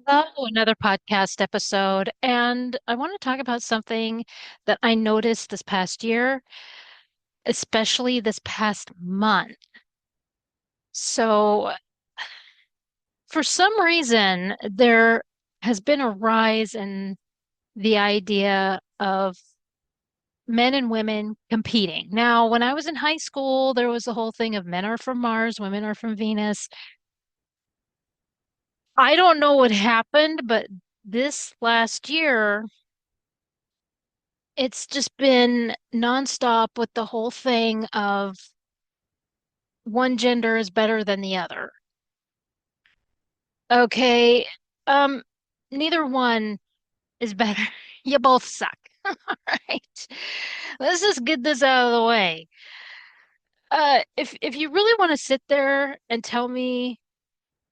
Hello, another podcast episode. And I want to talk about something that I noticed this past year, especially this past month. So, for some reason, there has been a rise in the idea of men and women competing. Now, when I was in high school, there was the whole thing of men are from Mars, women are from Venus. I don't know what happened, but this last year, it's just been nonstop with the whole thing of one gender is better than the other. Okay, um, neither one is better. You both suck. All right. Let's just get this out of the way. If you really want to sit there and tell me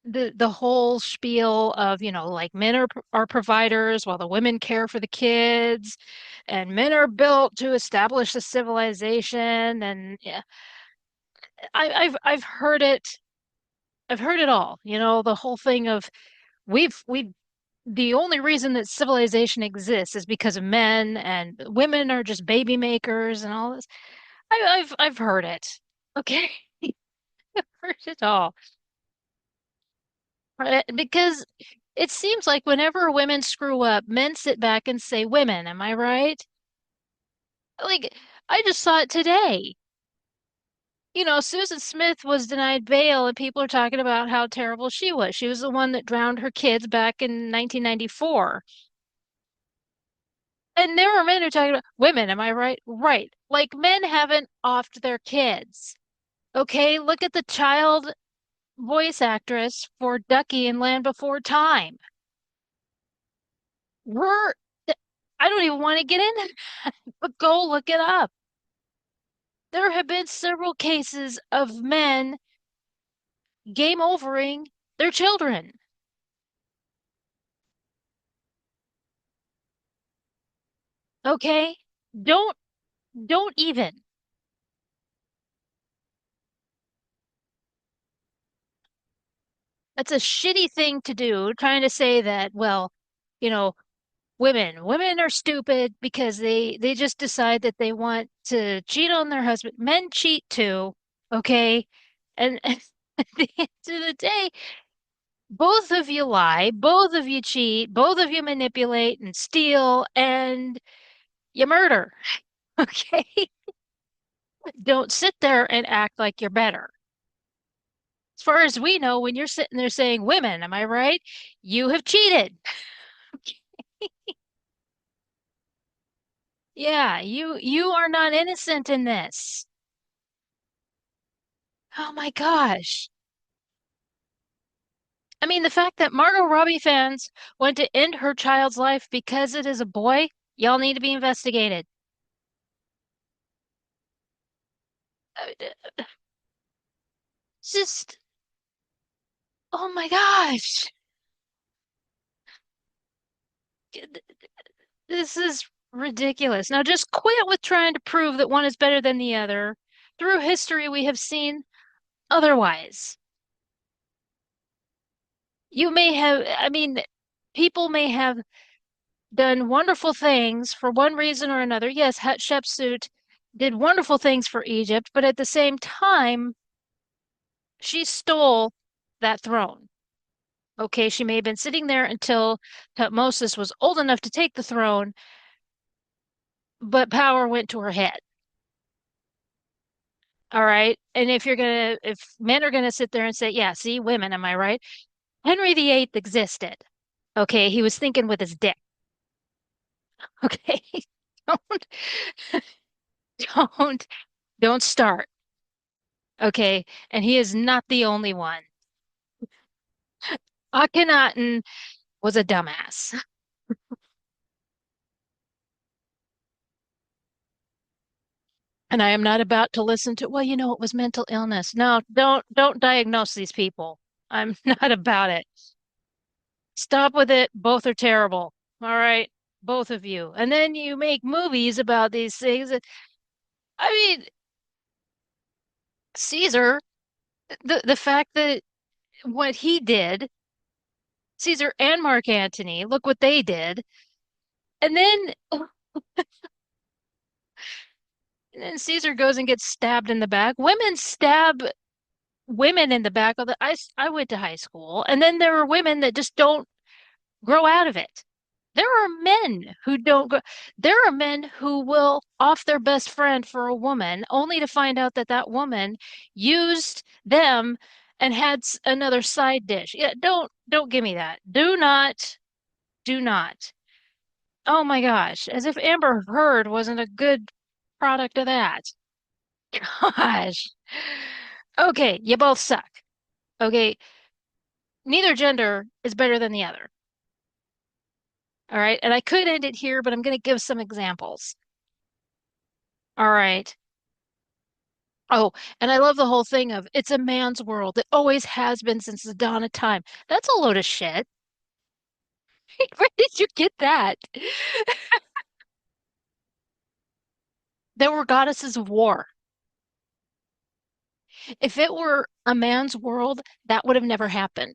the whole spiel of, like men are providers while the women care for the kids, and men are built to establish a civilization, and yeah, I've heard it. I've heard it all. The whole thing of we've the only reason that civilization exists is because of men, and women are just baby makers and all this. I've heard it. Okay, I've heard it all. Because it seems like whenever women screw up, men sit back and say, "Women, am I right?" Like I just saw it today. Susan Smith was denied bail, and people are talking about how terrible she was. She was the one that drowned her kids back in 1994. And there are men who are talking about women, am I right? Right. Like men haven't offed their kids. Okay, look at the child voice actress for Ducky in Land Before Time. We're, I don't even want to get in, but go look it up. There have been several cases of men game overing their children. Okay? Don't don't even. That's a shitty thing to do, trying to say that, well, you know, women are stupid because they just decide that they want to cheat on their husband. Men cheat too, okay? And at the end of the day, both of you lie, both of you cheat, both of you manipulate and steal, and you murder. Okay? Don't sit there and act like you're better. As far as we know, when you're sitting there saying women, am I right? You have cheated. Yeah, you are not innocent in this. Oh my gosh. I mean, the fact that Margot Robbie fans want to end her child's life because it is a boy, y'all need to be investigated. It's just, oh my gosh. This is ridiculous. Now just quit with trying to prove that one is better than the other. Through history, we have seen otherwise. You may have, I mean, people may have done wonderful things for one reason or another. Yes, Hatshepsut did wonderful things for Egypt, but at the same time, she stole that throne. Okay, she may have been sitting there until Tutmosis was old enough to take the throne, but power went to her head. All right. And if men are gonna sit there and say, yeah, see, women, am I right? Henry VIII existed. Okay, he was thinking with his dick. Okay. Don't, don't, don't start. Okay. And he is not the only one. Akhenaten was a dumbass. And I am not about to listen to, well, it was mental illness. No, don't diagnose these people. I'm not about it. Stop with it. Both are terrible. All right. Both of you. And then you make movies about these things. I mean, Caesar, the fact that what he did, Caesar and Mark Antony. Look what they did. And then and then Caesar goes and gets stabbed in the back. Women stab women in the back of the I went to high school, and then there are women that just don't grow out of it. There are men who don't go, there are men who will off their best friend for a woman only to find out that that woman used them and had another side dish. Yeah, don't give me that. Do not. Oh my gosh, as if Amber Heard wasn't a good product of that. Gosh. Okay, you both suck. Okay, neither gender is better than the other. All right, and I could end it here, but I'm going to give some examples. All right. Oh, and I love the whole thing of it's a man's world. It always has been since the dawn of time. That's a load of shit. Where did you get that? There were goddesses of war. If it were a man's world, that would have never happened.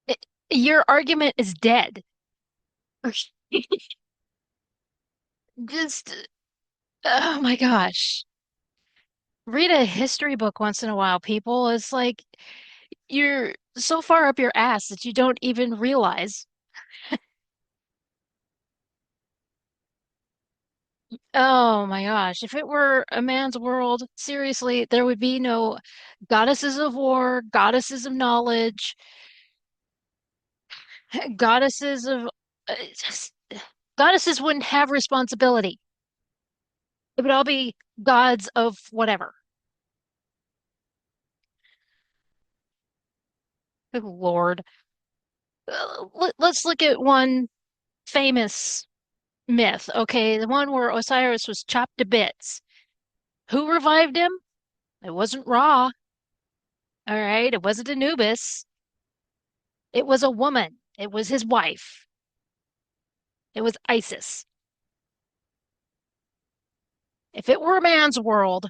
It, your argument is dead. Just, oh my gosh. Read a history book once in a while, people. It's like you're so far up your ass that you don't even realize. Oh my gosh. If it were a man's world, seriously, there would be no goddesses of war, goddesses of knowledge, goddesses of just, goddesses wouldn't have responsibility. It would all be gods of whatever. Good Lord. Let's look at one famous myth, okay? The one where Osiris was chopped to bits. Who revived him? It wasn't Ra, all right? It wasn't Anubis. It was a woman. It was his wife. It was Isis. If it were a man's world,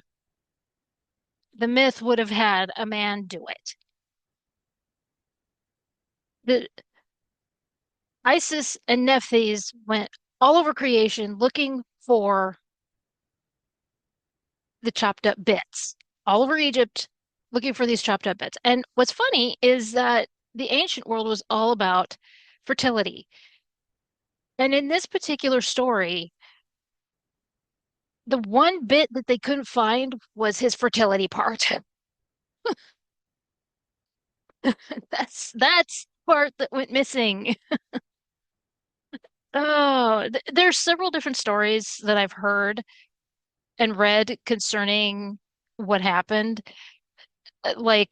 the myth would have had a man do it. The Isis and Nephthys went all over creation looking for the chopped up bits, all over Egypt looking for these chopped up bits. And what's funny is that the ancient world was all about fertility. And in this particular story, the one bit that they couldn't find was his fertility part. That's part that went missing. Oh, there's several different stories that I've heard and read concerning what happened. Like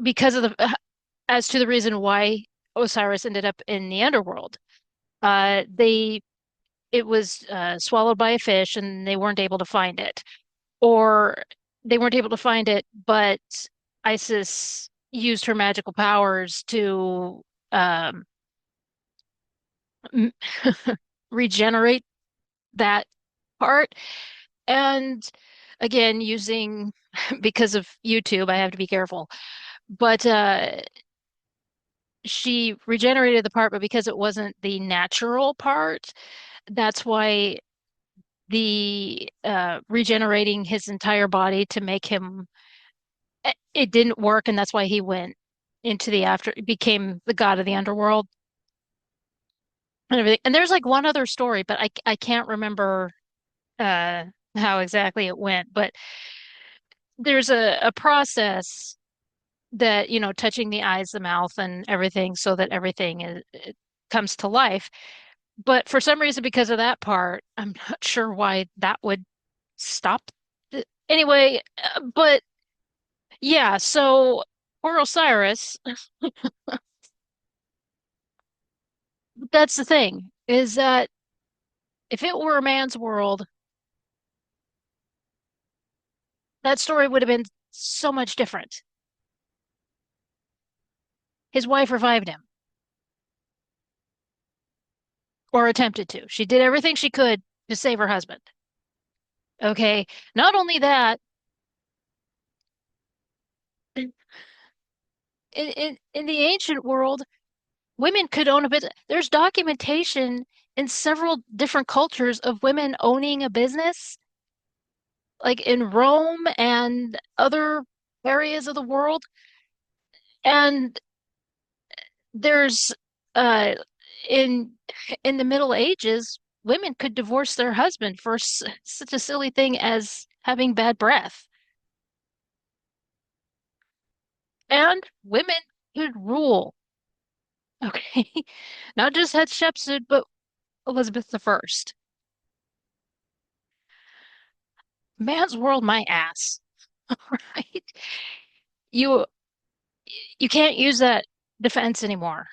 because of the as to the reason why Osiris ended up in the underworld. They it was swallowed by a fish and they weren't able to find it, or they weren't able to find it, but Isis used her magical powers to um, regenerate that part. And again, using because of YouTube, I have to be careful. But she regenerated the part, but because it wasn't the natural part, that's why the regenerating his entire body to make him it didn't work, and that's why he went into the after became the god of the underworld and everything. And there's like one other story, but I can't remember uh how exactly it went, but there's a process that, you know, touching the eyes, the mouth, and everything so that everything it comes to life. But for some reason, because of that part, I'm not sure why that would stop. Anyway, but yeah, so poor Osiris, that's the thing, is that if it were a man's world, that story would have been so much different. His wife revived him, or attempted to. She did everything she could to save her husband. Okay. Not only that, In the ancient world, women could own a business. There's documentation in several different cultures of women owning a business, like in Rome and other areas of the world. And there's uh in in the Middle Ages, women could divorce their husband for such a silly thing as having bad breath. And women could rule. Okay. Not just Hatshepsut, but Elizabeth the First. Man's world, my ass. Right? You you can't use that defense anymore.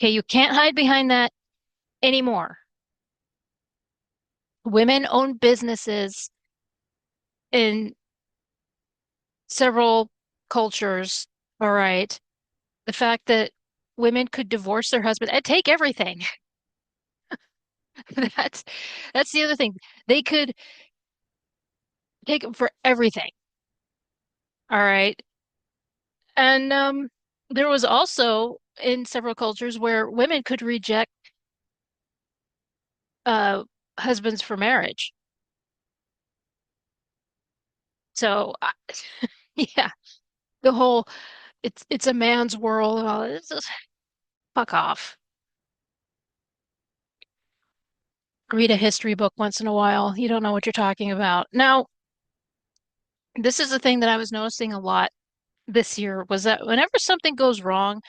Okay, you can't hide behind that anymore. Women own businesses in several cultures. All right. The fact that women could divorce their husband and take everything. That's that's the other thing. They could take them for everything. All right. And there was also in several cultures where women could reject uh husbands for marriage. So yeah, the whole it's a man's world and all this is fuck off. Read a history book once in a while. You don't know what you're talking about. Now, this is the thing that I was noticing a lot this year was that whenever something goes wrong,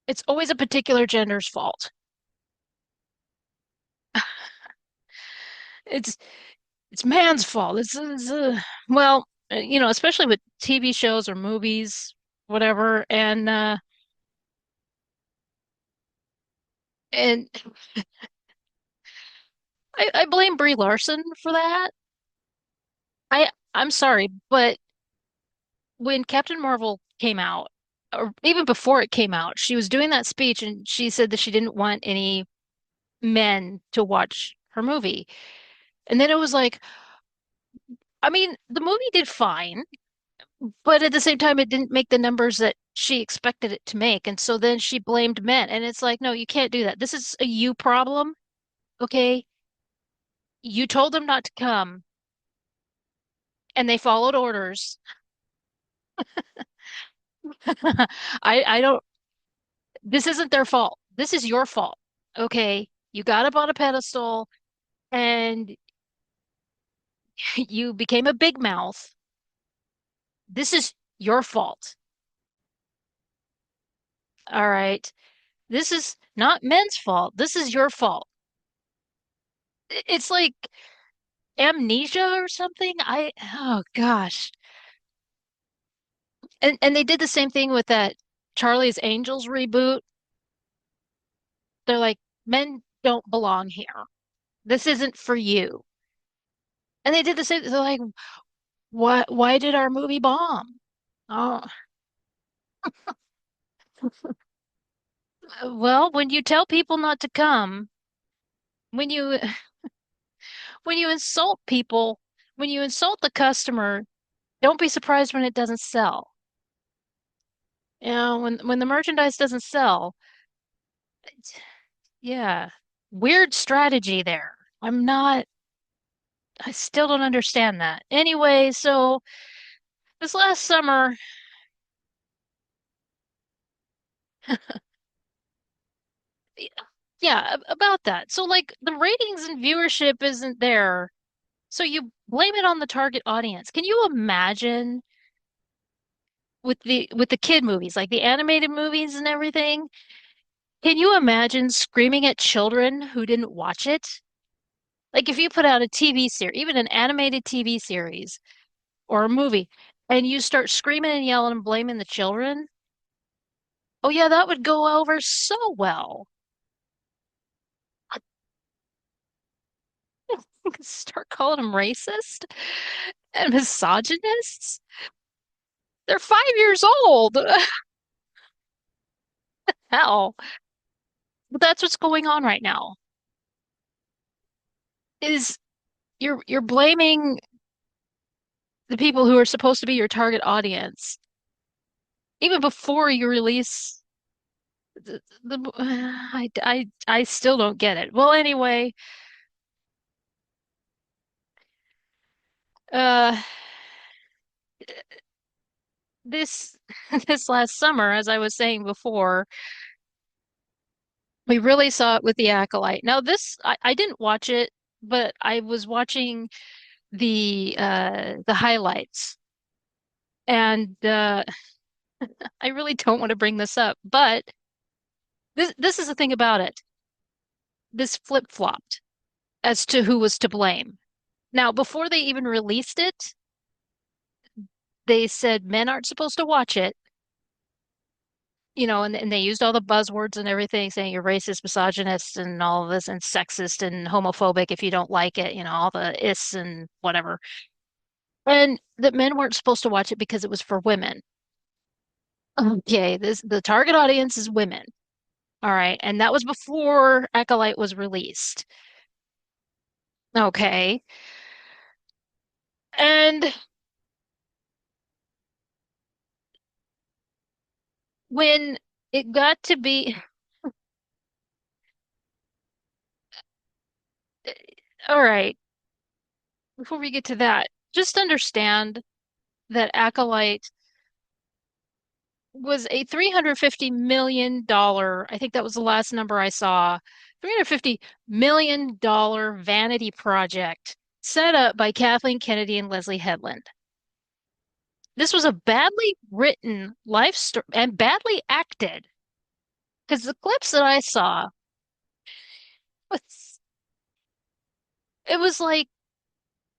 it's always a particular gender's fault. It's it's man's fault. Well, especially with TV shows or movies, whatever. And I blame Brie Larson for that. I'm sorry, but when Captain Marvel came out, or even before it came out, she was doing that speech and she said that she didn't want any men to watch her movie. And then it was like, I mean, the movie did fine, but at the same time, it didn't make the numbers that she expected it to make. And so then she blamed men. And it's like, no, you can't do that. This is a you problem. Okay. You told them not to come and they followed orders. I don't, this isn't their fault. This is your fault. Okay. You got up on a pedestal and you became a big mouth. This is your fault. All right. This is not men's fault. This is your fault. It's like amnesia or something. Oh gosh. And they did the same thing with that Charlie's Angels reboot. They're like, men don't belong here. This isn't for you. And they did the same. They're like, why did our movie bomb? Oh, well, when you tell people not to come, when you when you insult people, when you insult the customer, don't be surprised when it doesn't sell. When the merchandise doesn't sell, yeah, weird strategy there. I still don't understand that. Anyway, so this last summer, yeah, about that. So like the ratings and viewership isn't there. So you blame it on the target audience. Can you imagine with the kid movies, like the animated movies and everything? Can you imagine screaming at children who didn't watch it? Like if you put out a TV series, even an animated TV series or a movie, and you start screaming and yelling and blaming the children, oh yeah, that would go over so well. Start calling them racist and misogynists. They're 5 years old. Hell, but that's what's going on right now. Is you're blaming the people who are supposed to be your target audience even before you release the I still don't get it. Well, anyway, uh this this last summer, as I was saying before, we really saw it with The Acolyte. Now this I didn't watch it, but I was watching the highlights. And I really don't want to bring this up, but this is the thing about it. This flip-flopped as to who was to blame. Now, before they even released it, they said men aren't supposed to watch it, and they used all the buzzwords and everything, saying you're racist, misogynist, and all of this, and sexist and homophobic if you don't like it, all the ists and whatever. And that men weren't supposed to watch it because it was for women. Okay, the target audience is women. All right, and that was before Acolyte was released. Okay. And when it got to be, all right, before we get to that, just understand that Acolyte was a $350 million, I think that was the last number I saw, $350 million vanity project set up by Kathleen Kennedy and Leslie Headland. This was a badly written life story and badly acted because the clips that I saw was, it was like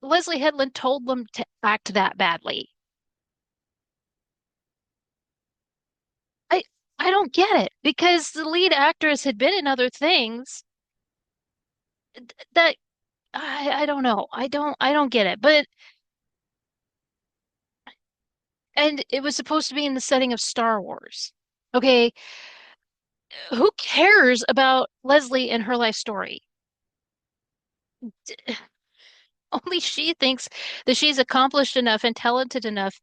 Leslie Headland told them to act that badly. I I don't get it because the lead actress had been in other things that I don't know. I don't get it. But and it was supposed to be in the setting of Star Wars. Okay, who cares about Leslie and her life story? Only she thinks that she's accomplished enough and talented enough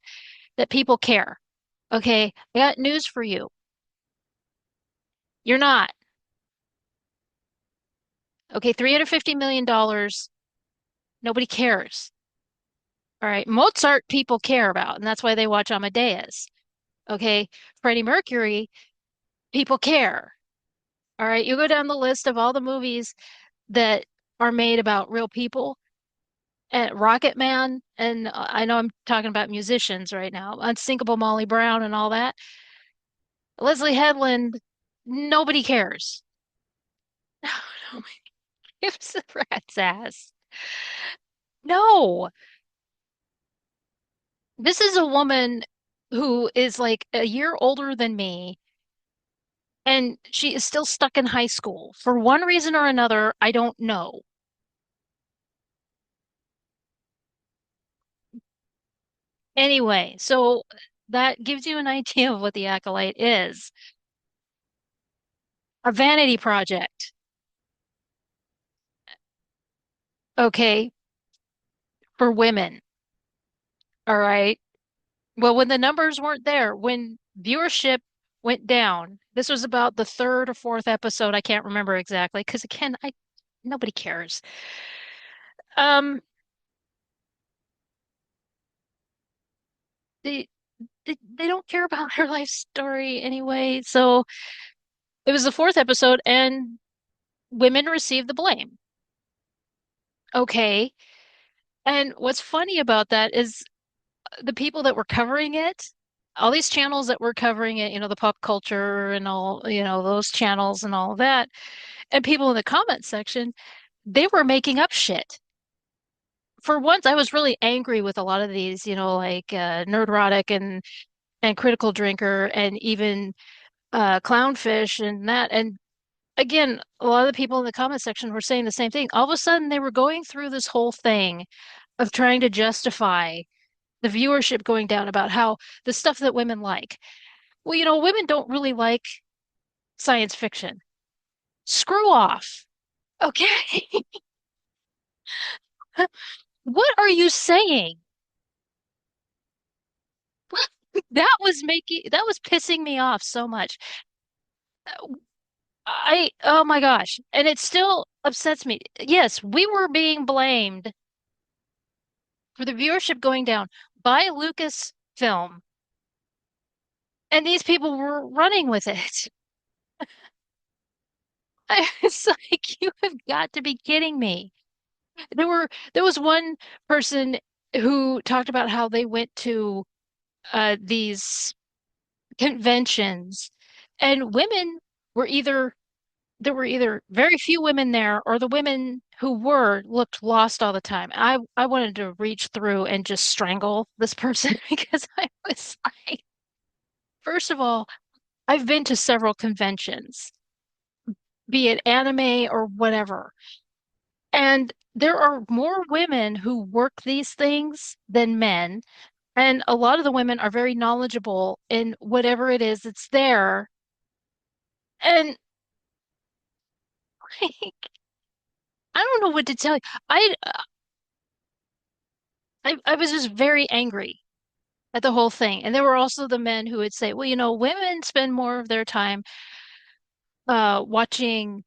that people care. Okay, I got news for you. You're not. Okay, $350 million, nobody cares. All right, Mozart people care about, and that's why they watch Amadeus. Okay, Freddie Mercury people care. All right, you go down the list of all the movies that are made about real people, and Rocket Man, and I know I'm talking about musicians right now, Unsinkable Molly Brown and all that. Leslie Headland, nobody cares. No, gives a rat's ass. No, this is a woman who is like a year older than me, and she is still stuck in high school for one reason or another. I don't know. Anyway, so that gives you an idea of what the Acolyte is. A vanity project. Okay, for women. All right. Well, when the numbers weren't there, when viewership went down, this was about the third or fourth episode. I can't remember exactly because again, I nobody cares. Um, they, they don't care about her life story anyway. So it was the fourth episode, and women received the blame. Okay. And what's funny about that is the people that were covering it, all these channels that were covering it, the pop culture and all, those channels and all of that, and people in the comment section, they were making up shit. For once, I was really angry with a lot of these, like Nerdrotic and Critical Drinker and even Clownfish and that. And again, a lot of the people in the comment section were saying the same thing. All of a sudden, they were going through this whole thing of trying to justify the viewership going down about how the stuff that women like. Well, women don't really like science fiction. Screw off. Okay. What are you saying? That was pissing me off so much. Oh my gosh. And it still upsets me. Yes, we were being blamed for the viewership going down by Lucasfilm, and these people were running with it. It's like you have got to be kidding me. There was one person who talked about how they went to these conventions, and women were either there were either very few women there, or the women who were looked lost all the time. I wanted to reach through and just strangle this person because I was like, first of all, I've been to several conventions, be it anime or whatever, and there are more women who work these things than men. And a lot of the women are very knowledgeable in whatever it is that's there. And like, I don't know what to tell you. I, I was just very angry at the whole thing. And there were also the men who would say, well, women spend more of their time watching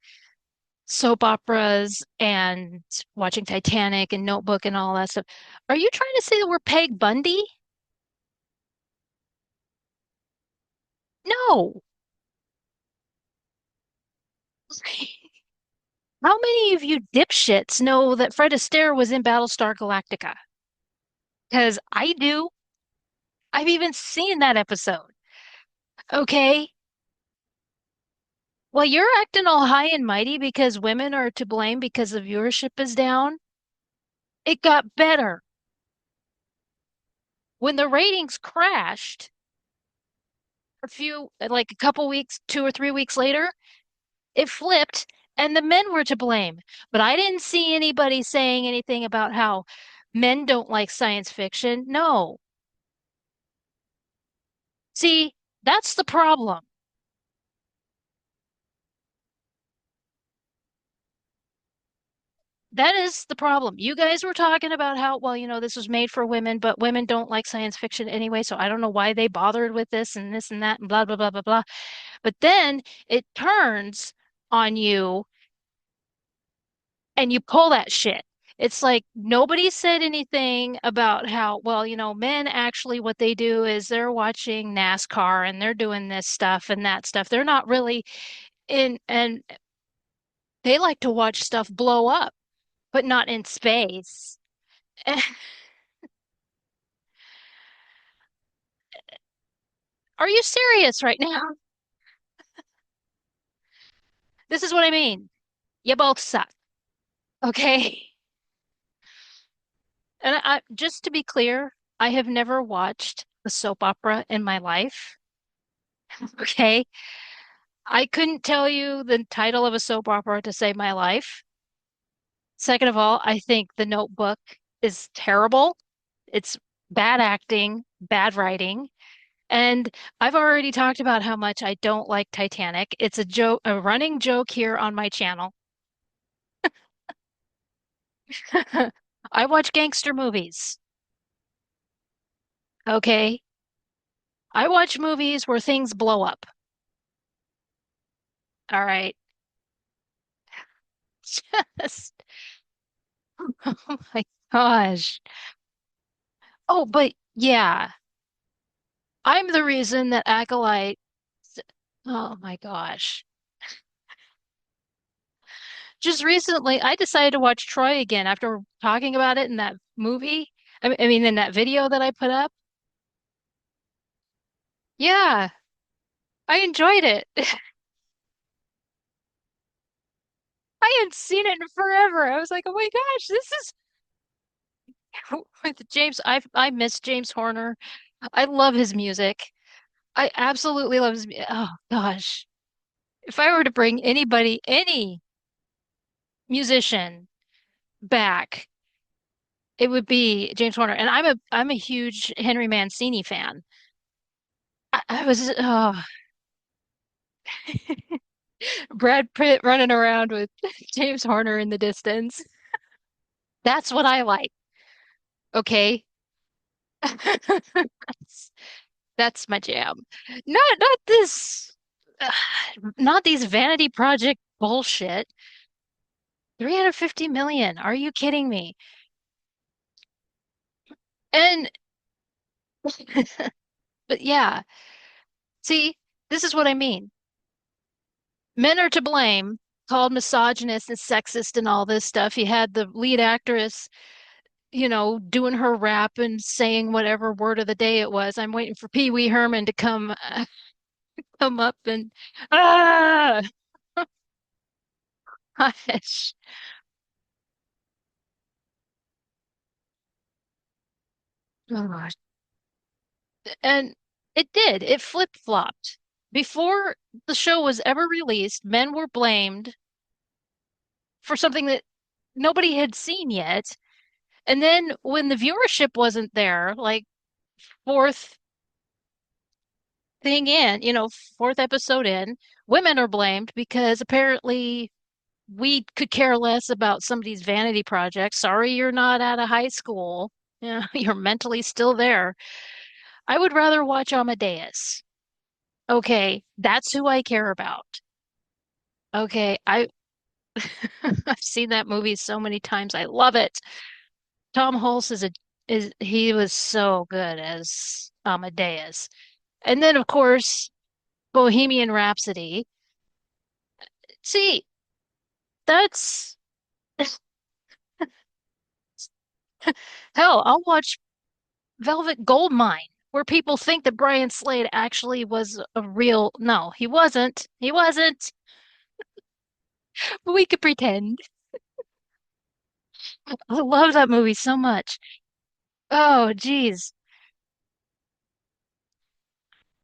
soap operas and watching Titanic and Notebook and all that stuff. Are you trying to say that we're Peg Bundy? No. How many of you dipshits know that Fred Astaire was in Battlestar Galactica? Because I do. I've even seen that episode. Okay. Well, you're acting all high and mighty because women are to blame because the viewership is down. It got better. When the ratings crashed like a couple weeks, 2 or 3 weeks later, it flipped and the men were to blame. But I didn't see anybody saying anything about how men don't like science fiction. No. See, that's the problem. That is the problem. You guys were talking about how, well, this was made for women, but women don't like science fiction anyway, so I don't know why they bothered with this and that and blah, blah, blah, blah, blah. But then it turns on you and you pull that shit. It's like nobody said anything about how, well, men actually what they do is they're watching NASCAR and they're doing this stuff and that stuff. They're not really in, and they like to watch stuff blow up, but not in space. Are you serious right now? This is what I mean. You both suck. Okay. And just to be clear, I have never watched a soap opera in my life. Okay. I couldn't tell you the title of a soap opera to save my life. Second of all, I think The Notebook is terrible. It's bad acting, bad writing. And I've already talked about how much I don't like Titanic. It's a joke, a running joke here on my channel. I watch gangster movies. Okay. I watch movies where things blow up. All right. Just, oh my gosh. Oh, but yeah, I'm the reason that Acolyte, oh my gosh. Just recently, I decided to watch Troy again after talking about it in that movie. I mean, in that video that I put up. Yeah, I enjoyed it. I hadn't seen it in forever. I was like, oh my gosh, this is with James. I miss James Horner. I love his music. I absolutely love his. Oh gosh, if I were to bring anybody, any musician back, it would be James Horner. And I'm a huge Henry Mancini fan. I was Brad Pitt running around with James Horner in the distance. That's what I like. Okay. That's my jam. Not this, not these vanity project bullshit. 350 million. Are you kidding me? And, but yeah, see, this is what I mean. Men are to blame, called misogynist and sexist and all this stuff. You had the lead actress, doing her rap and saying whatever word of the day it was. I'm waiting for Pee Wee Herman to come up and ah, gosh. Oh, and it did. It flip-flopped. Before the show was ever released, men were blamed for something that nobody had seen yet. And then when the viewership wasn't there, like fourth thing in, fourth episode in, women are blamed because apparently we could care less about somebody's vanity project. Sorry, you're not out of high school. Yeah, you're mentally still there. I would rather watch Amadeus. Okay, that's who I care about. Okay, I've seen that movie so many times. I love it. Tom Hulce is he was so good as Amadeus. And then of course, Bohemian Rhapsody. See, that's hell, I'll watch Velvet Goldmine, where people think that Brian Slade actually was a real. No, he wasn't. He wasn't. But we could pretend. I love that movie so much. Oh, geez.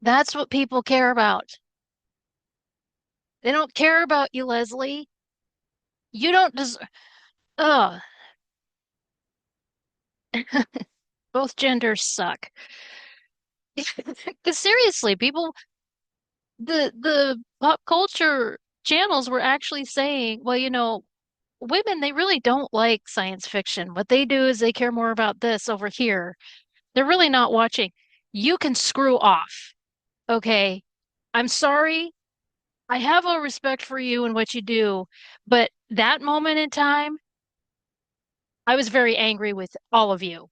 That's what people care about. They don't care about you, Leslie. You don't deserve. Oh, both genders suck. Because seriously, the pop culture channels were actually saying, well, women, they really don't like science fiction. What they do is they care more about this over here. They're really not watching. You can screw off. Okay. I'm sorry. I have a respect for you and what you do, but that moment in time, I was very angry with all of you.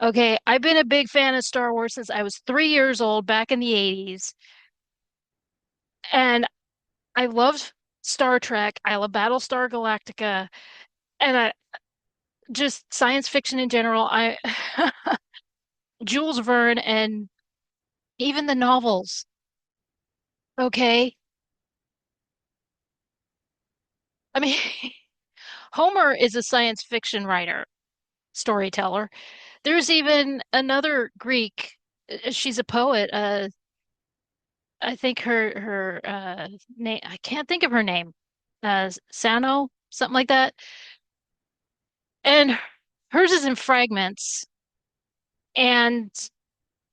Okay. I've been a big fan of Star Wars since I was 3 years old back in the 80s. And I loved Star Trek. I love Battlestar Galactica. And I just science fiction in general. I Jules Verne and even the novels. Okay. I mean, Homer is a science fiction writer, storyteller. There's even another Greek, she's a poet. I think her name, I can't think of her name. Sano, something like that. And hers is in fragments. And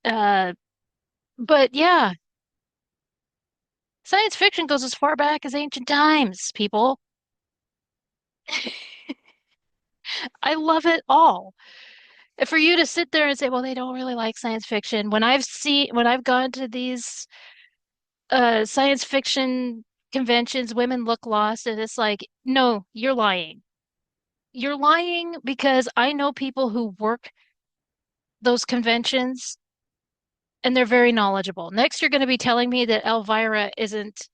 uh but yeah, science fiction goes as far back as ancient times, people. I love it all. For you to sit there and say, well, they don't really like science fiction. When I've gone to these science fiction conventions, women look lost, and it's like, no, you're lying. You're lying because I know people who work those conventions and they're very knowledgeable. Next, you're going to be telling me that Elvira isn't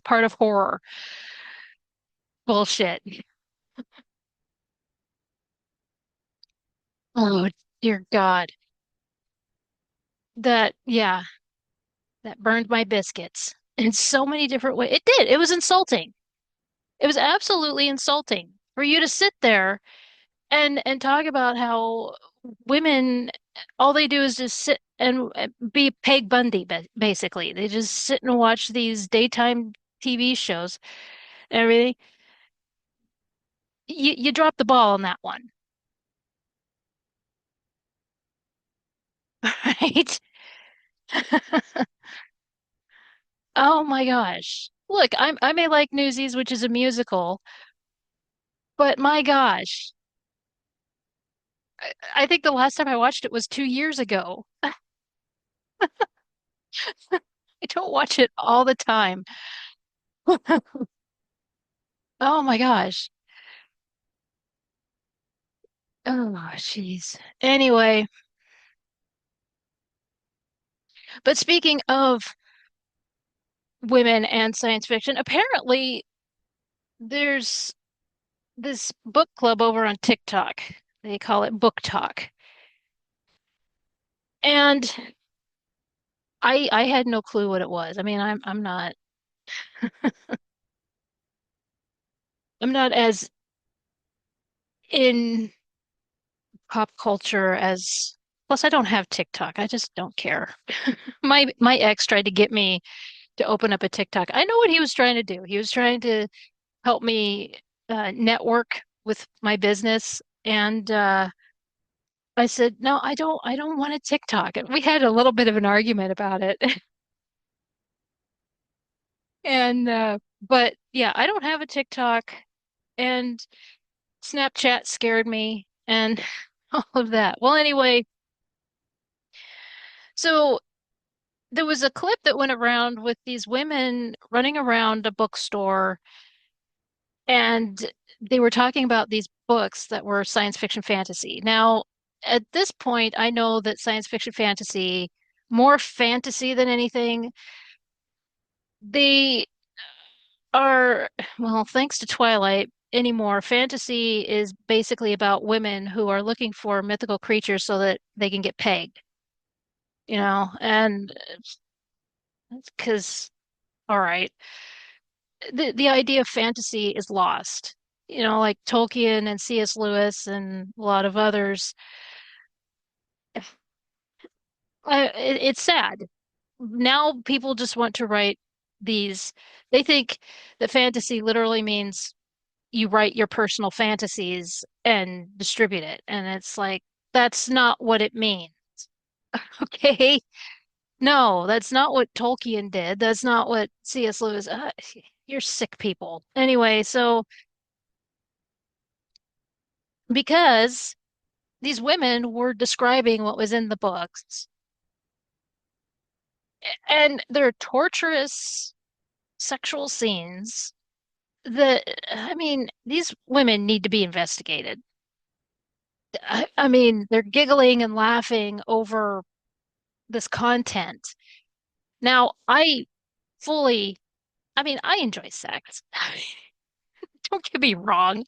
part of horror. Bullshit. Oh, dear God. Yeah, that burned my biscuits in so many different ways. It did. It was insulting. It was absolutely insulting for you to sit there and talk about how women, all they do is just sit and be Peg Bundy, basically. They just sit and watch these daytime TV shows and everything. You dropped the ball on that one, right? Oh my gosh. Look, I may like Newsies, which is a musical, but my gosh. I think the last time I watched it was 2 years ago. I don't watch it all the time. Oh my gosh. Oh, jeez. Anyway, but speaking of women and science fiction, apparently there's this book club over on TikTok. They call it Book Talk. And I had no clue what it was. I mean, I'm not as in pop culture as plus I don't have TikTok. I just don't care. My ex tried to get me to open up a TikTok. I know what he was trying to do. He was trying to help me network with my business and I said, "No, I don't want a TikTok." And we had a little bit of an argument about it. And but yeah, I don't have a TikTok and Snapchat scared me and all of that. Well, anyway, so there was a clip that went around with these women running around a bookstore and they were talking about these books that were science fiction fantasy. Now, at this point, I know that science fiction fantasy, more fantasy than anything, they are, well, thanks to Twilight anymore, fantasy is basically about women who are looking for mythical creatures so that they can get pegged, and because, all right, the idea of fantasy is lost. Like Tolkien and C.S. Lewis and a lot of others. It's sad. Now people just want to write these. They think that fantasy literally means you write your personal fantasies and distribute it. And it's like, that's not what it means. Okay. No, that's not what Tolkien did. That's not what C.S. Lewis. You're sick people. Anyway, so because these women were describing what was in the books, and they're torturous sexual scenes that, I mean, these women need to be investigated. I mean, they're giggling and laughing over this content. Now, fully, I mean, I enjoy sex. Don't get me wrong.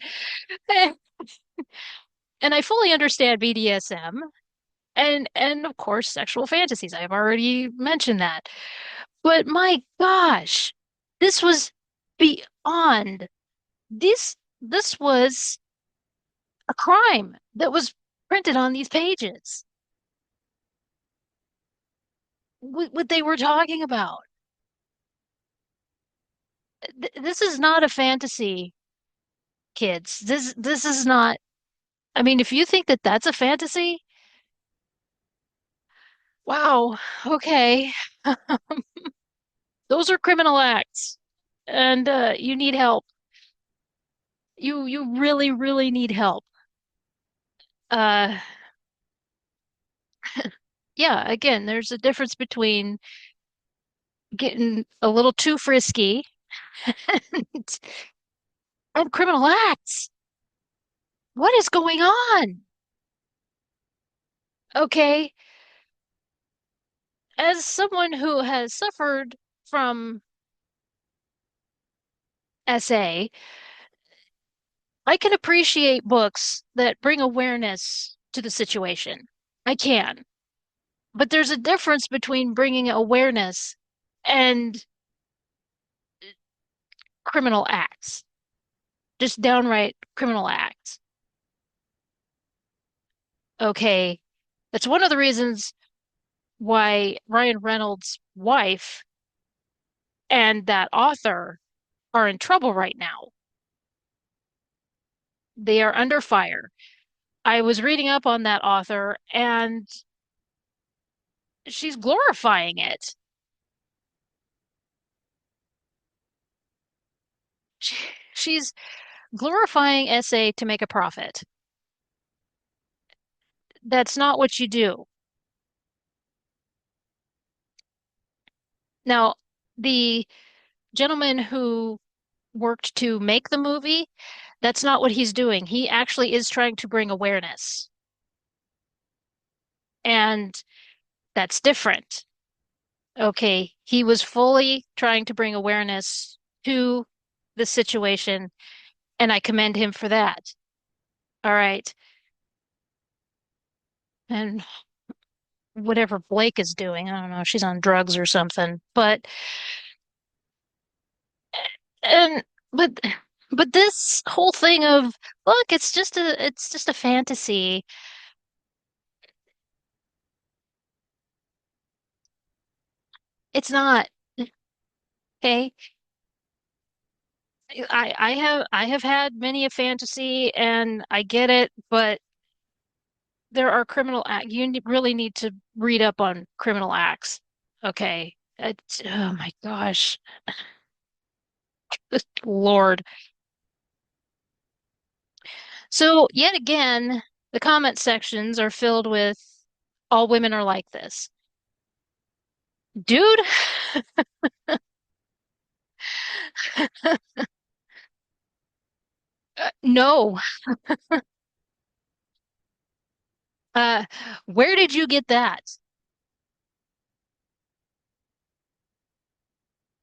And I fully understand BDSM and of course sexual fantasies. I've already mentioned that. But my gosh, this was beyond this was a crime that was printed on these pages. What they were talking about. This is not a fantasy, kids. This is not. I mean, if you think that that's a fantasy, wow, okay. Those are criminal acts, and you need help. You really, really need help. Uh, yeah, again, there's a difference between getting a little too frisky and, and criminal acts. What is going on? Okay, as someone who has suffered from SA, I can appreciate books that bring awareness to the situation. I can. But there's a difference between bringing awareness and criminal acts, just downright criminal acts. Okay. That's one of the reasons why Ryan Reynolds' wife and that author are in trouble right now. They are under fire. I was reading up on that author and she's glorifying it. She, she's glorifying SA to make a profit. That's not what you do. Now, the gentleman who worked to make the movie, that's not what he's doing. He actually is trying to bring awareness, and that's different. Okay, he was fully trying to bring awareness to the situation, and I commend him for that. All right. And whatever Blake is doing, I don't know, she's on drugs or something. And but but this whole thing of look, it's just a fantasy. It's not. Okay. I have had many a fantasy and I get it, but there are criminal act really need to read up on criminal acts. Okay. Oh my gosh. Lord. So yet again, the comment sections are filled with all women are like this. Dude, no. Uh, where did you get that?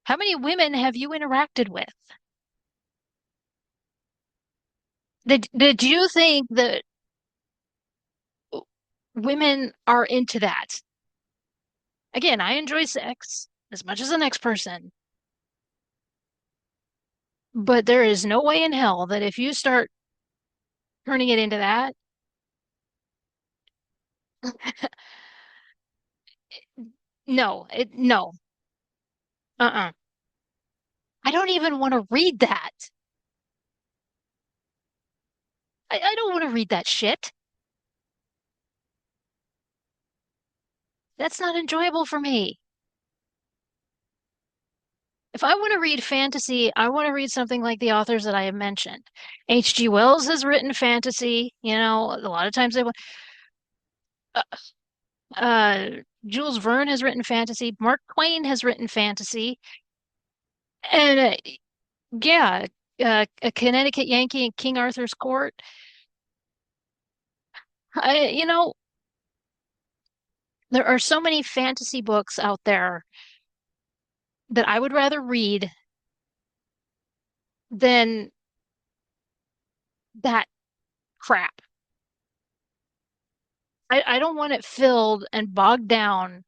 How many women have you interacted with? Did you think that women are into that? Again, I enjoy sex as much as the next person, but there is no way in hell that if you start turning it into that, no. Uh-uh. I don't even want to read that. I don't want to read that shit. That's not enjoyable for me. If I want to read fantasy, I want to read something like the authors that I have mentioned. H.G. Wells has written fantasy, a lot of times uh, uh, Jules Verne has written fantasy, Mark Twain has written fantasy, and yeah, a Connecticut Yankee in King Arthur's Court. I, you know, there are so many fantasy books out there that I would rather read than that crap. I don't want it filled and bogged down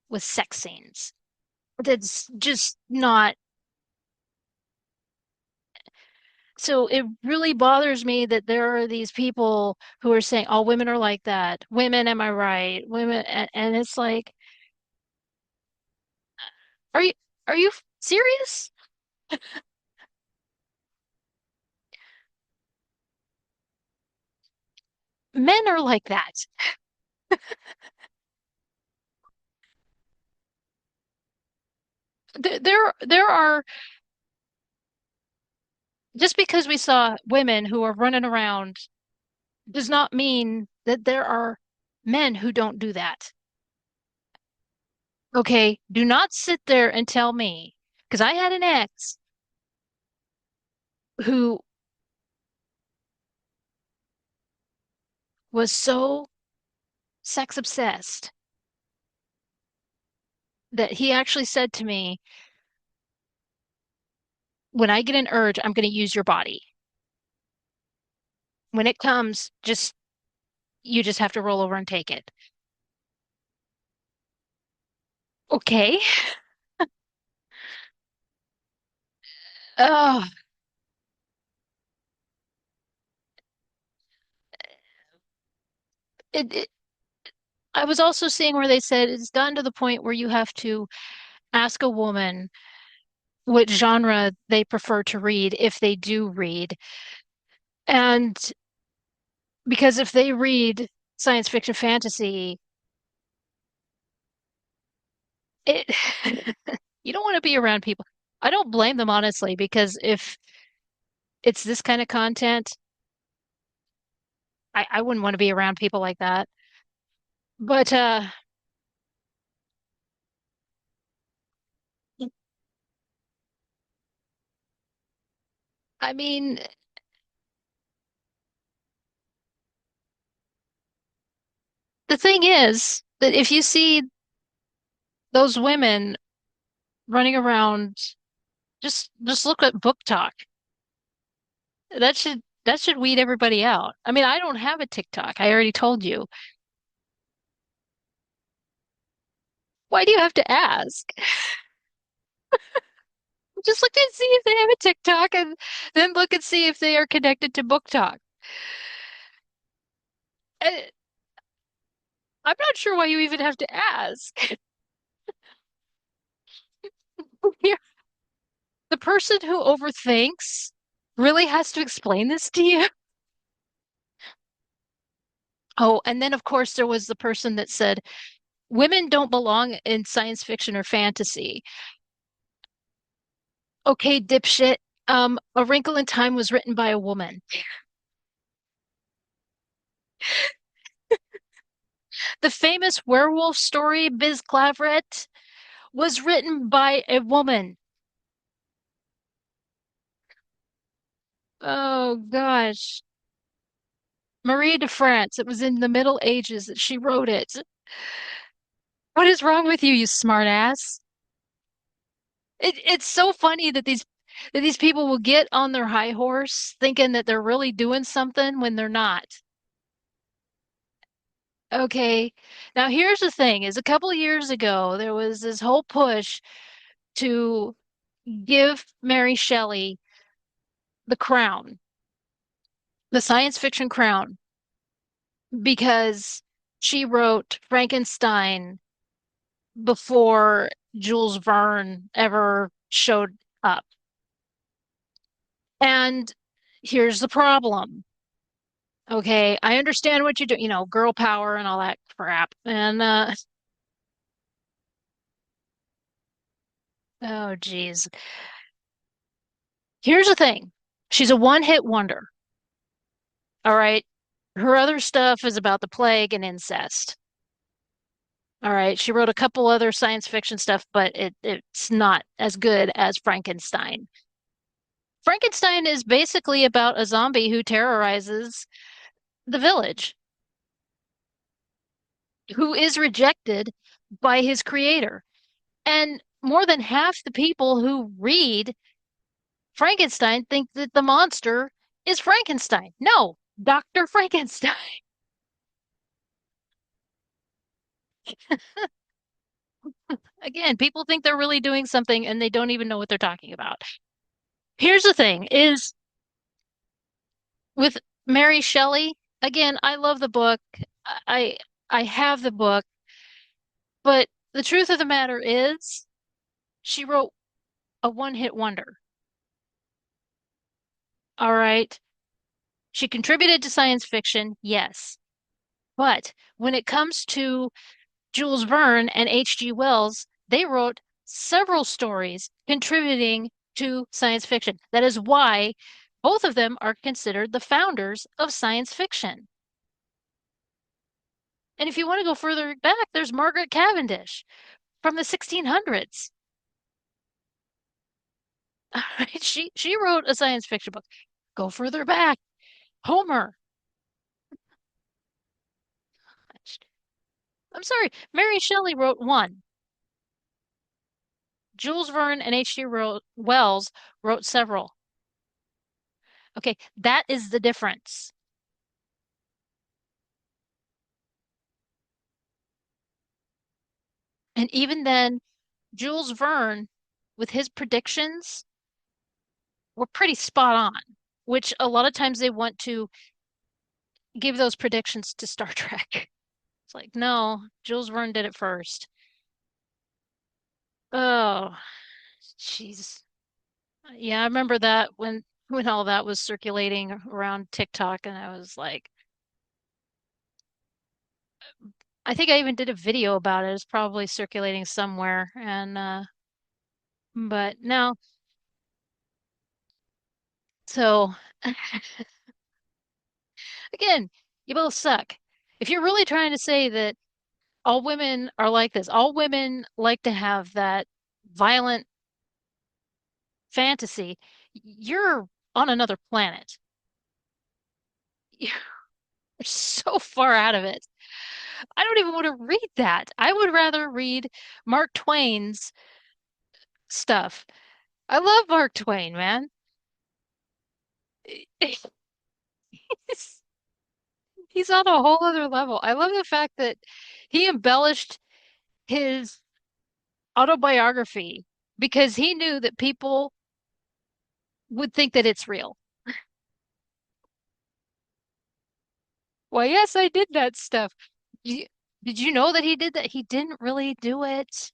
with sex scenes. That's just not. So it really bothers me that there are these people who are saying, "Oh, women are like that. Women, am I right? Women," and it's like, are you are you serious? Men are like that. There are just because we saw women who are running around does not mean that there are men who don't do that. Okay, do not sit there and tell me, because I had an ex who was so sex obsessed that he actually said to me, when I get an urge, I'm going to use your body. When it comes, you just have to roll over and take it. Okay. Oh, it, I was also seeing where they said it's gotten to the point where you have to ask a woman what genre they prefer to read if they do read. And because if they read science fiction fantasy, it you don't want to be around people. I don't blame them honestly, because if it's this kind of content, I wouldn't want to be around people like that. But I mean, the thing is that if you see those women running around, just look at Book Talk. That should weed everybody out. I mean, I don't have a TikTok. I already told you. Why do you have to ask? Just look and see if they have a TikTok and then look and see if they are connected to Book Talk. And I'm not sure why you even have to ask. The person who overthinks really has to explain this to you. Oh, and then of course there was the person that said women don't belong in science fiction or fantasy. Okay, dipshit. A Wrinkle in Time was written by a woman. The famous werewolf story, Biz Claveret, was written by a woman. Oh gosh. Marie de France. It was in the Middle Ages that she wrote it. What is wrong with you, you smart ass? It's so funny that these people will get on their high horse thinking that they're really doing something when they're not. Okay. Now here's the thing is a couple of years ago there was this whole push to give Mary Shelley the crown, the science fiction crown, because she wrote Frankenstein before Jules Verne ever showed up. And here's the problem. Okay, I understand what you do, girl power and all that crap. And oh geez. Here's the thing. She's a one-hit wonder. All right. Her other stuff is about the plague and incest. All right. She wrote a couple other science fiction stuff, but it's not as good as Frankenstein. Frankenstein is basically about a zombie who terrorizes the village, who is rejected by his creator. And more than half the people who read Frankenstein think that the monster is Frankenstein. No, Dr. Frankenstein. Again, people think they're really doing something and they don't even know what they're talking about. Here's the thing is with Mary Shelley, again, I love the book. I I have the book, but the truth of the matter is she wrote a one-hit wonder. All right. She contributed to science fiction, yes. But when it comes to Jules Verne and H.G. Wells, they wrote several stories contributing to science fiction. That is why both of them are considered the founders of science fiction. And if you want to go further back, there's Margaret Cavendish from the 1600s. She wrote a science fiction book. Go further back, Homer. I'm sorry, Mary Shelley wrote one. Jules Verne and H.G. Wells wrote several. Okay, that is the difference. And even then, Jules Verne, with his predictions, were pretty spot on, which a lot of times they want to give those predictions to Star Trek. It's like, no, Jules Verne did it first. Oh, jeez. Yeah, I remember that when all that was circulating around TikTok, and I was like, I think I even did a video about it. It's probably circulating somewhere, and but no. So again, You both suck. If you're really trying to say that all women are like this, all women like to have that violent fantasy, you're on another planet. You're so far out of it. I don't even want to read that. I would rather read Mark Twain's stuff. I love Mark Twain, man. He's, he's on a whole other level. I love the fact that he embellished his autobiography because he knew that people would think that it's real. Well, yes, I did that stuff. You, did you know that he did that? He didn't really do it.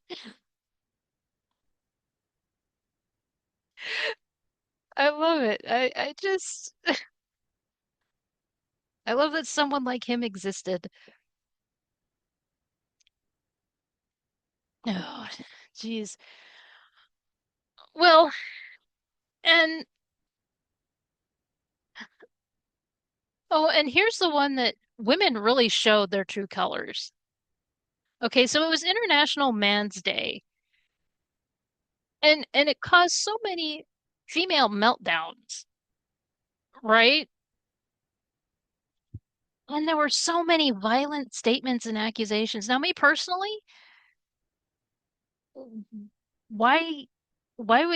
I love it. I just, I love that someone like him existed. Oh, geez. Well, and and here's the one that women really showed their true colors. Okay, so it was International Man's Day, and it caused so many female meltdowns, right? And there were so many violent statements and accusations. Now, me personally, why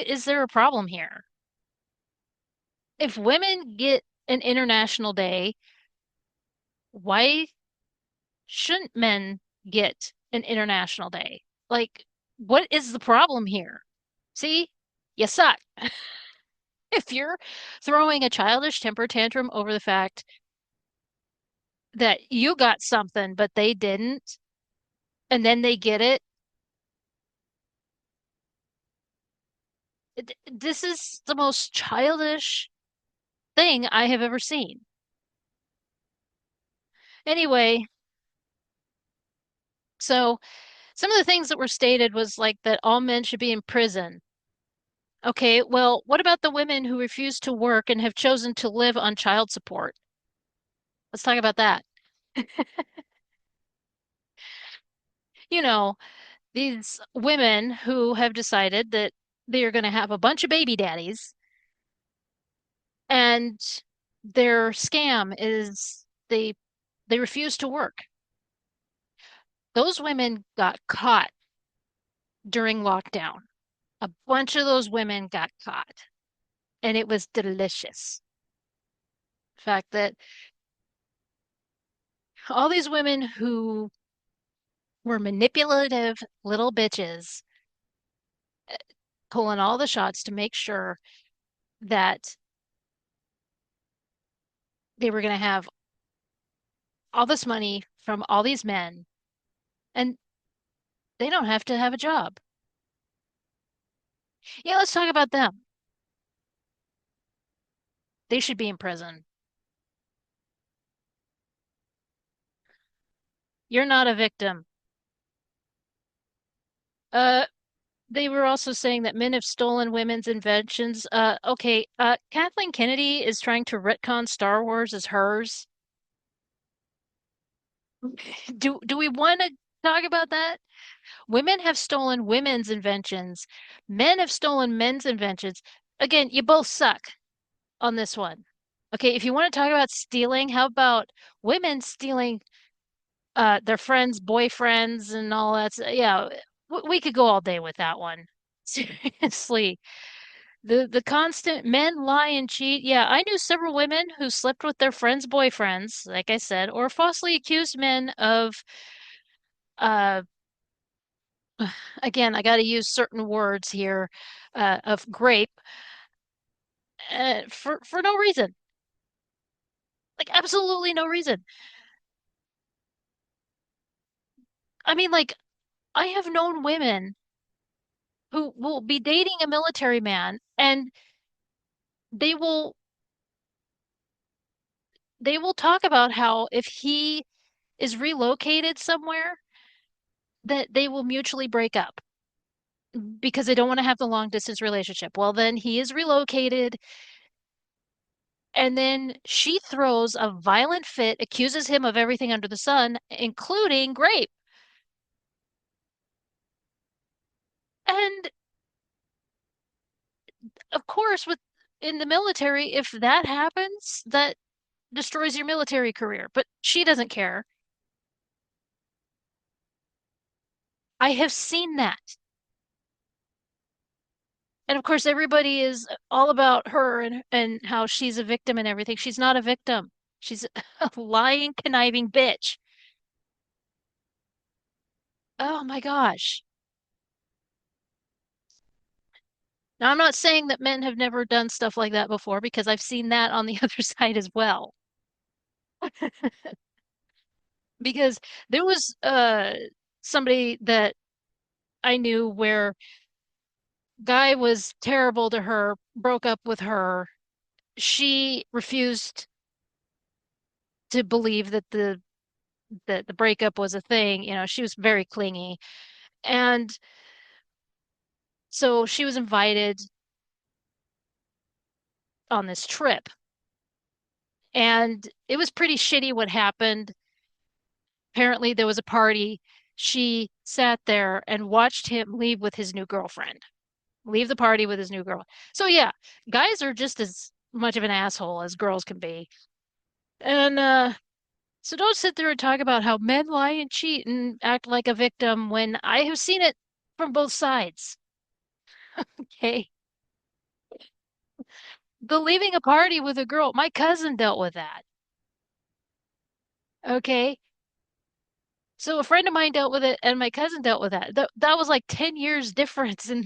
is there a problem here? If women get an International Day, why shouldn't men get an International Day? Like, what is the problem here? See, you suck. If you're throwing a childish temper tantrum over the fact that you got something, but they didn't, and then they get it, this is the most childish thing I have ever seen. Anyway, so some of the things that were stated was like that all men should be in prison. Okay, well, what about the women who refuse to work and have chosen to live on child support? Let's talk about that. You know, these women who have decided that they are going to have a bunch of baby daddies and their scam is they refuse to work. Those women got caught during lockdown. A bunch of those women got caught, and it was delicious. The fact that all these women who were manipulative little bitches pulling all the shots to make sure that they were going to have all this money from all these men, and they don't have to have a job. Yeah, let's talk about them. They should be in prison. You're not a victim. Uh, they were also saying that men have stolen women's inventions. Okay, Kathleen Kennedy is trying to retcon Star Wars as hers. Do we want to talk about that? Women have stolen women's inventions. Men have stolen men's inventions. Again, you both suck on this one. Okay, if you want to talk about stealing, how about women stealing their friends' boyfriends and all that? Yeah, we could go all day with that one. Seriously. The constant men lie and cheat. Yeah, I knew several women who slept with their friends' boyfriends, like I said, or falsely accused men of uh again, I got to use certain words here of grape for no reason. Like absolutely no reason. I mean, like I have known women who will be dating a military man and they will they will talk about how if he is relocated somewhere that they will mutually break up because they don't want to have the long distance relationship. Well, then he is relocated. And then she throws a violent fit, accuses him of everything under the sun, including rape. And of course, with in the military, if that happens, that destroys your military career. But she doesn't care. I have seen that. And of course, everybody is all about her and how she's a victim and everything. She's not a victim. She's a lying, conniving bitch. Oh my gosh. Now, I'm not saying that men have never done stuff like that before because I've seen that on the other side as well. Because there was somebody that I knew where guy was terrible to her, broke up with her. She refused to believe that the breakup was a thing. You know, she was very clingy. And so she was invited on this trip. And it was pretty shitty what happened. Apparently, there was a party. She sat there and watched him leave with his new girlfriend, leave the party with his new girl. So, yeah, guys are just as much of an asshole as girls can be. And so don't sit there and talk about how men lie and cheat and act like a victim when I have seen it from both sides. Okay. The leaving a party with a girl, my cousin dealt with that. Okay. So a friend of mine dealt with it and my cousin dealt with that. That was like 10 years difference in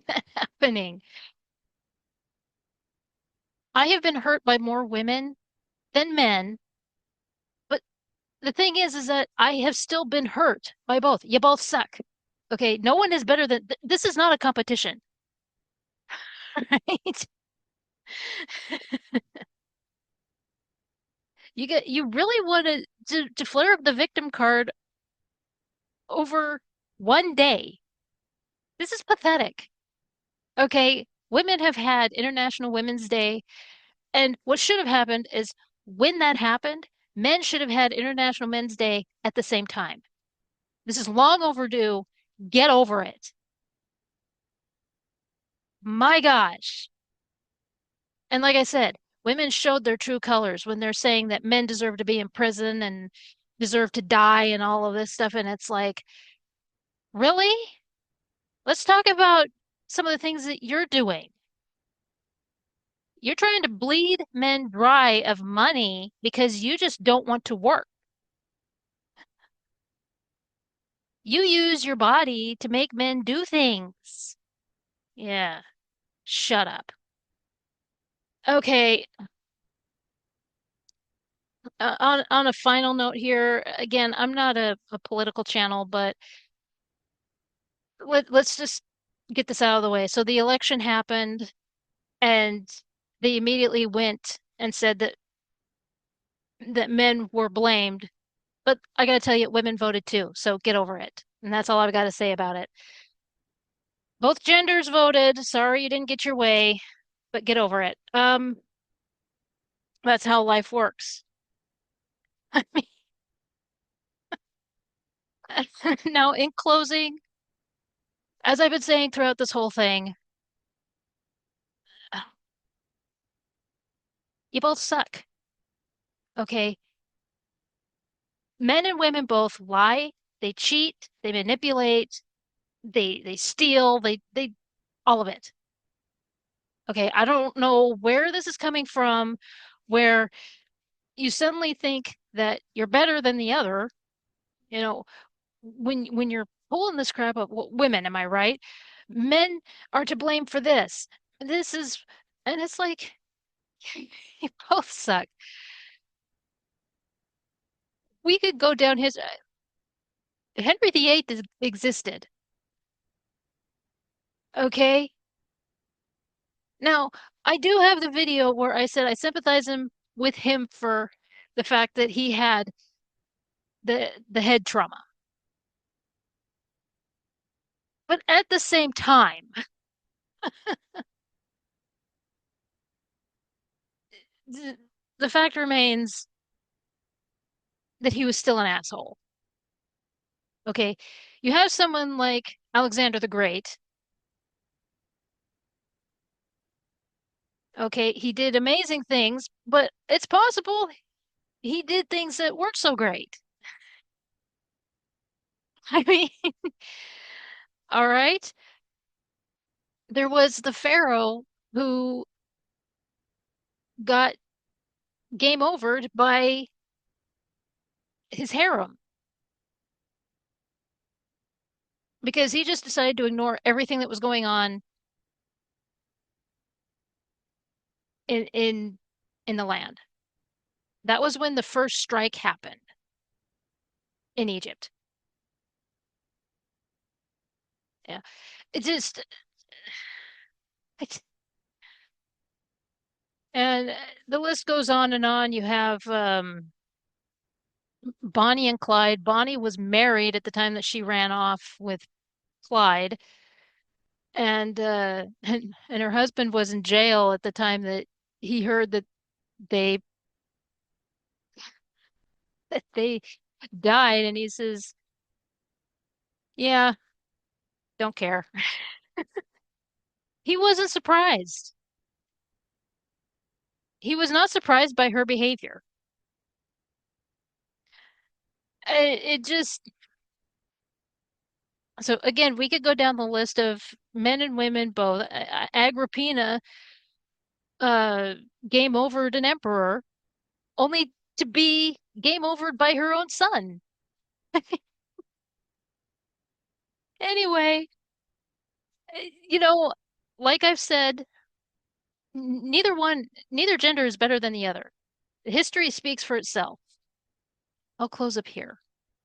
that happening. I have been hurt by more women than men, but the thing is that I have still been hurt by both. You both suck. Okay. No one is better than this is not a competition, right? You really want to flare up the victim card over one day. This is pathetic. Okay, women have had International Women's Day, and what should have happened is when that happened, men should have had International Men's Day at the same time. This is long overdue. Get over it. My gosh. And like I said, women showed their true colors when they're saying that men deserve to be in prison and deserve to die and all of this stuff. And it's like, really? Let's talk about some of the things that you're doing. You're trying to bleed men dry of money because you just don't want to work. You use your body to make men do things. Yeah, shut up. Okay, on a final note here, again, I'm not a political channel, but let's just get this out of the way. So the election happened, and they immediately went and said that men were blamed. But I gotta tell you, women voted too, so get over it. And that's all I've got to say about it. Both genders voted. Sorry you didn't get your way, but get over it. That's how life works. I mean, now in closing, as I've been saying throughout this whole thing, you both suck. Okay? Men and women both lie, they cheat, they manipulate, they steal, they all of it. Okay, I don't know where this is coming from, where you suddenly think that you're better than the other, you know, when you're pulling this crap up, women, am I right? Men are to blame for this. This is, and it's like you both suck. We could go down his Henry VIII existed. Okay. Now, I do have the video where I said I sympathize with him for the fact that he had the head trauma. But at the same time, th- the fact remains that he was still an asshole. Okay. You have someone like Alexander the Great. Okay. He did amazing things, but it's possible he did things that weren't so great. I mean, all right. There was the Pharaoh who got game overed by his harem because he just decided to ignore everything that was going on in in the land. That was when the first strike happened in Egypt. Yeah. It just it's, and the list goes on and on. You have Bonnie and Clyde. Bonnie was married at the time that she ran off with Clyde, and and her husband was in jail at the time that he heard they that they died, and he says, "Yeah, don't care." He wasn't surprised. He was not surprised by her behavior. It just so again, we could go down the list of men and women both. Agrippina uh game overed an emperor only to be game overed by her own son. Anyway, you know, like I've said, neither gender is better than the other. History speaks for itself. I'll close up here.